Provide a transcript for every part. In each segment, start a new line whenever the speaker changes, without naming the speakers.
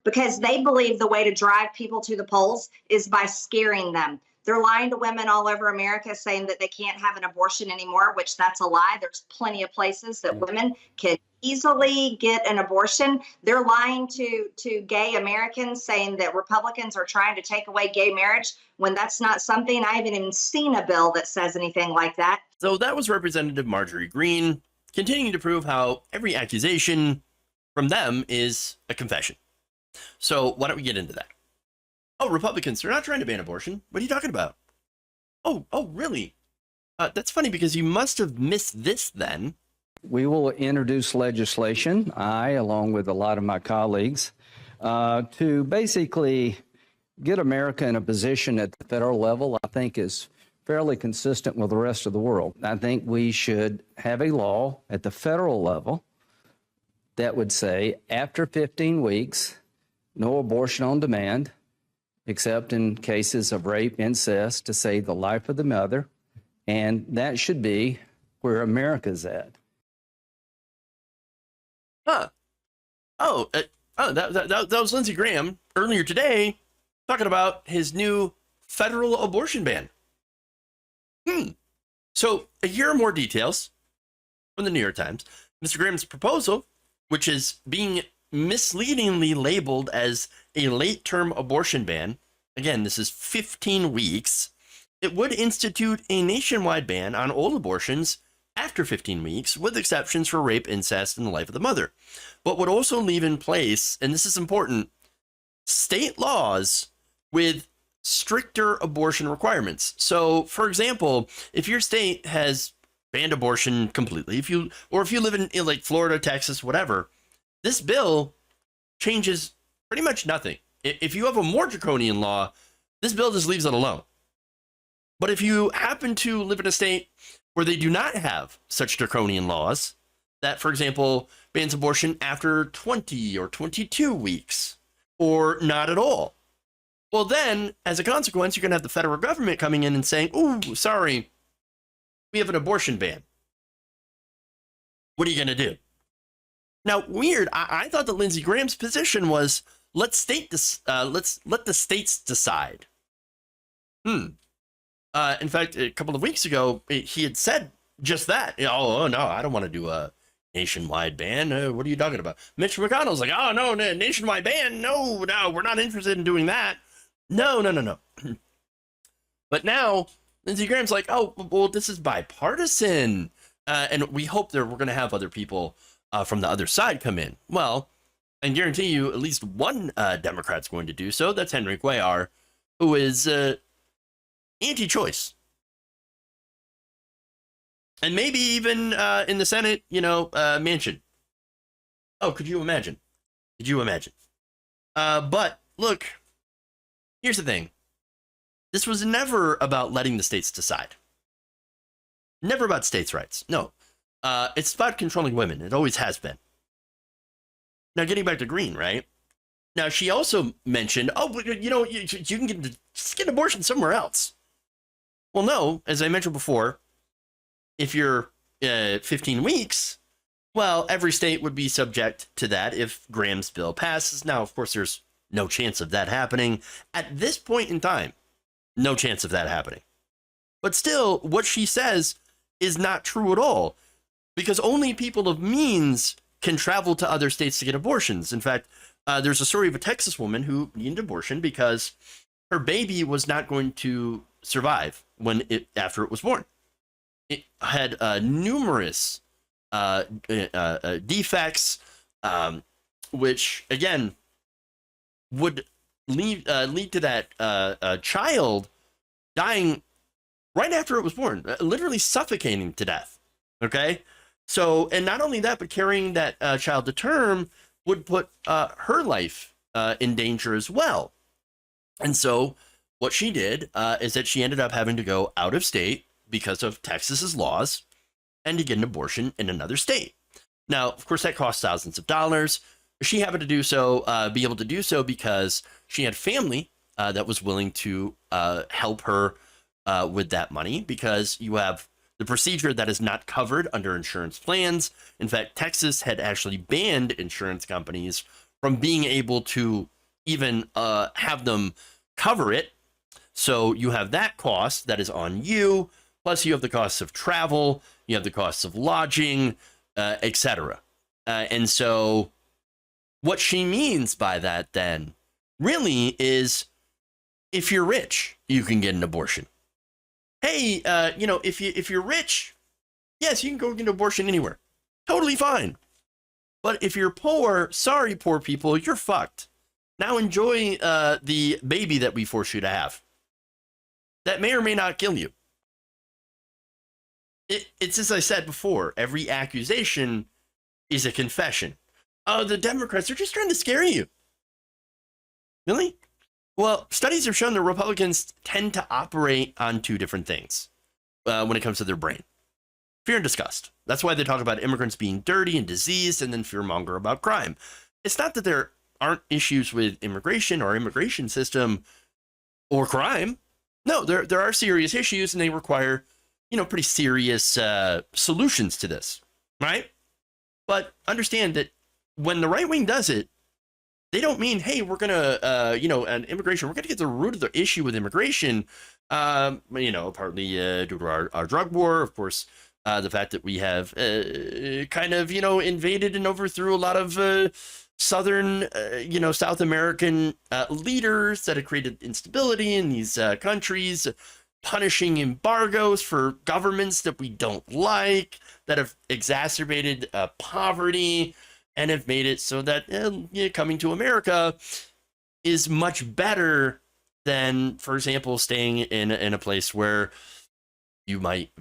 because they believe the way to drive people to the polls is by scaring them. They're lying to women all over America saying that they can't have an abortion anymore, which that's a lie. There's plenty of places that women can easily get an abortion. They're lying to gay Americans saying that Republicans are trying to take away gay marriage when that's not something. I haven't even seen a bill that says anything like that.
So that was Representative Marjorie Greene continuing to prove how every accusation from them is a confession. So why don't we get into that? Oh, Republicans, they're not trying to ban abortion. What are you talking about? Oh, really? That's funny because you must have missed this then.
We will introduce legislation, I, along with a lot of my colleagues, to basically get America in a position at the federal level I think is fairly consistent with the rest of the world. I think we should have a law at the federal level that would say after 15 weeks, no abortion on demand, except in cases of rape, incest, to save the life of the mother. And that should be where America's at.
That was Lindsey Graham earlier today talking about his new federal abortion ban. So here are more details from the New York Times. Mr. Graham's proposal, which is being misleadingly labeled as a late-term abortion ban. Again, this is 15 weeks. It would institute a nationwide ban on all abortions after 15 weeks, with exceptions for rape, incest, and the life of the mother, but would also leave in place, and this is important, state laws with stricter abortion requirements. So, for example, if your state has banned abortion completely, if you live in like Florida, Texas, whatever, this bill changes pretty much nothing. If you have a more draconian law, this bill just leaves it alone. But if you happen to live in a state where they do not have such draconian laws, that, for example, bans abortion after 20 or 22 weeks, or not at all, well, then, as a consequence, you're going to have the federal government coming in and saying, "Ooh, sorry, we have an abortion ban." What are you going to do? Now, weird. I thought that Lindsey Graham's position was let's let the states decide. In fact, a couple of weeks ago, he had said just that. Oh no, I don't want to do a nationwide ban. What are you talking about? Mitch McConnell's like, oh no, nationwide ban. No, we're not interested in doing that. No. But now Lindsey Graham's like, oh, well, this is bipartisan, and we hope that we're going to have other people from the other side come in. Well, I can guarantee you at least one Democrat's going to do so. That's Henry Cuellar, who is anti-choice. And maybe even in the Senate, Manchin. Oh, could you imagine? But look, here's the thing. This was never about letting the states decide. Never about states' rights. No. It's about controlling women. It always has been. Now, getting back to Greene, right? Now, she also mentioned, you can get an abortion somewhere else. Well, no, as I mentioned before, if you're 15 weeks, well, every state would be subject to that if Graham's bill passes. Now, of course, there's no chance of that happening. At this point in time, no chance of that happening. But still, what she says is not true at all, because only people of means can travel to other states to get abortions. In fact, there's a story of a Texas woman who needed abortion because her baby was not going to survive after it was born. It had numerous defects, which again would lead to that child dying right after it was born, literally suffocating to death. Okay, so, and not only that, but carrying that child to term would put her life in danger as well. And so what she did is that she ended up having to go out of state because of Texas's laws and to get an abortion in another state. Now, of course, that costs thousands of dollars. She happened to be able to do so because she had family that was willing to help her with that money, because you have the procedure that is not covered under insurance plans. In fact, Texas had actually banned insurance companies from being able to even have them cover it. So you have that cost that is on you, plus you have the costs of travel, you have the costs of lodging, etc. And so what she means by that then really is, if you're rich, you can get an abortion. Hey, if you're rich, yes, you can go get an abortion anywhere. Totally fine. But if you're poor, sorry, poor people, you're fucked. Now enjoy the baby that we force you to have. That may or may not kill you. It's as I said before, every accusation is a confession. Oh, the Democrats are just trying to scare you. Really? Well, studies have shown that Republicans tend to operate on two different things when it comes to their brain. Fear and disgust. That's why they talk about immigrants being dirty and diseased, and then fearmonger about crime. It's not that there aren't issues with immigration or immigration system or crime. No, there are serious issues, and they require, pretty serious solutions to this, right? But understand that when the right wing does it, they don't mean, hey, we're going to, an immigration, we're going to get the root of the issue with immigration, partly due to our drug war, of course, the fact that we have invaded and overthrew a lot of Southern, South American leaders that have created instability in these countries, punishing embargoes for governments that we don't like, that have exacerbated poverty, and have made it so that coming to America is much better than, for example, staying in a place where you might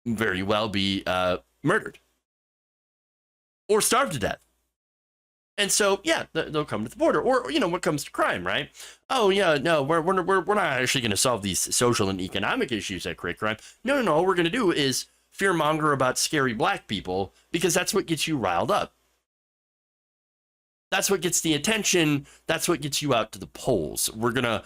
very well be murdered or starved to death. And so, yeah, they'll come to the border. Or, what comes to crime, right? Oh, yeah, no, we're not actually going to solve these social and economic issues that create crime. No. All we're going to do is fearmonger about scary black people, because that's what gets you riled up. That's what gets the attention. That's what gets you out to the polls. We're going to,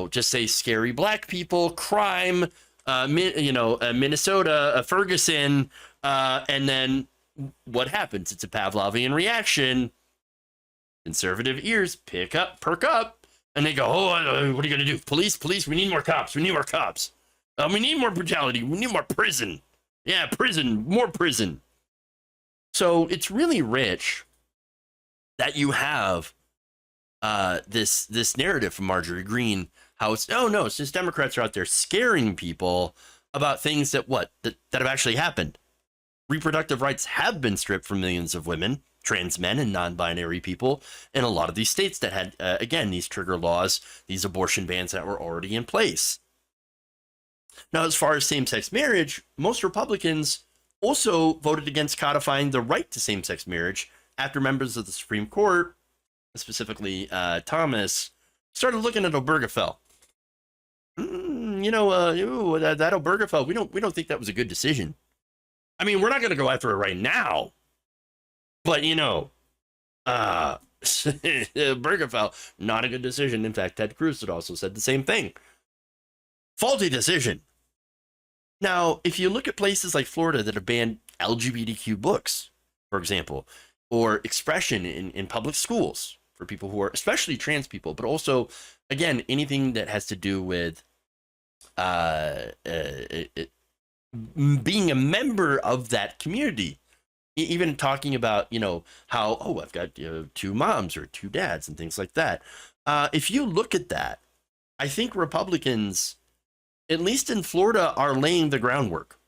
just say scary black people, crime, Minnesota, Ferguson, and then what happens? It's a Pavlovian reaction. Conservative ears perk up, and they go, oh, what are you going to do? Police, we need more cops. We need more cops. We need more brutality. We need more prison. Yeah, prison, more prison. So it's really rich that you have this narrative from Marjorie Greene, how it's, it's just Democrats are out there scaring people about things that have actually happened. Reproductive rights have been stripped from millions of women, trans men, and non-binary people in a lot of these states that had, again, these trigger laws, these abortion bans that were already in place. Now, as far as same-sex marriage, most Republicans also voted against codifying the right to same-sex marriage after members of the Supreme Court, specifically Thomas, started looking at Obergefell. That Obergefell, we don't think that was a good decision. I mean, we're not going to go after it right now, but Obergefell, not a good decision. In fact, Ted Cruz had also said the same thing. Faulty decision. Now, if you look at places like Florida that have banned LGBTQ books, for example, or expression in public schools for people who are, especially trans people, but also, again, anything that has to do with being a member of that community, even talking about, how, I've got two moms or two dads and things like that. If you look at that, I think Republicans, at least in Florida, are laying the groundwork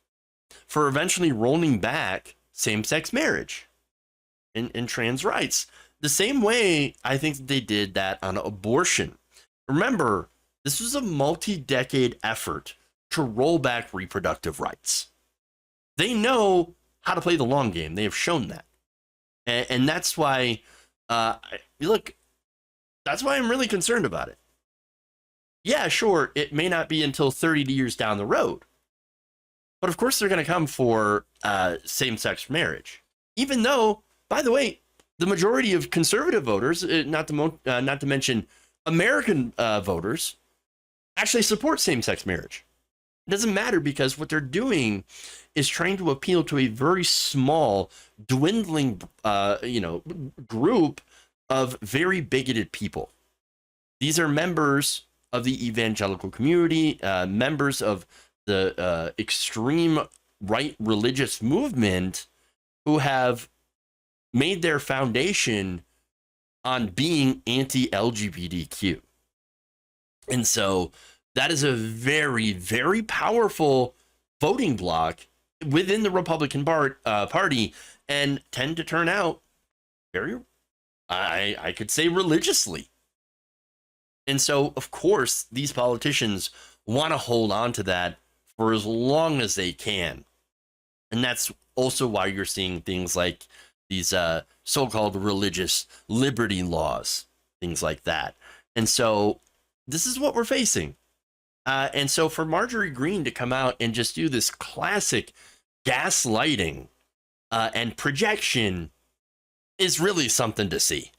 for eventually rolling back same-sex marriage and trans rights. The same way I think they did that on abortion. Remember, this was a multi-decade effort to roll back reproductive rights. They know how to play the long game. They have shown that. And that's why, that's why I'm really concerned about it. Yeah, sure, it may not be until 30 years down the road. But of course they're going to come for same-sex marriage. Even though, by the way, the majority of conservative voters, not to mention American voters, actually support same-sex marriage. It doesn't matter, because what they're doing is trying to appeal to a very small, dwindling, group of very bigoted people. These are members of the evangelical community, members of the extreme right religious movement who have made their foundation on being anti-LGBTQ. And so that is a very, very powerful voting bloc within the Republican Party, and tend to turn out very, I could say, religiously. And so, of course, these politicians want to hold on to that for as long as they can. And that's also why you're seeing things like these so-called religious liberty laws, things like that. And so this is what we're facing. And so for Marjorie Greene to come out and just do this classic gaslighting and projection is really something to see.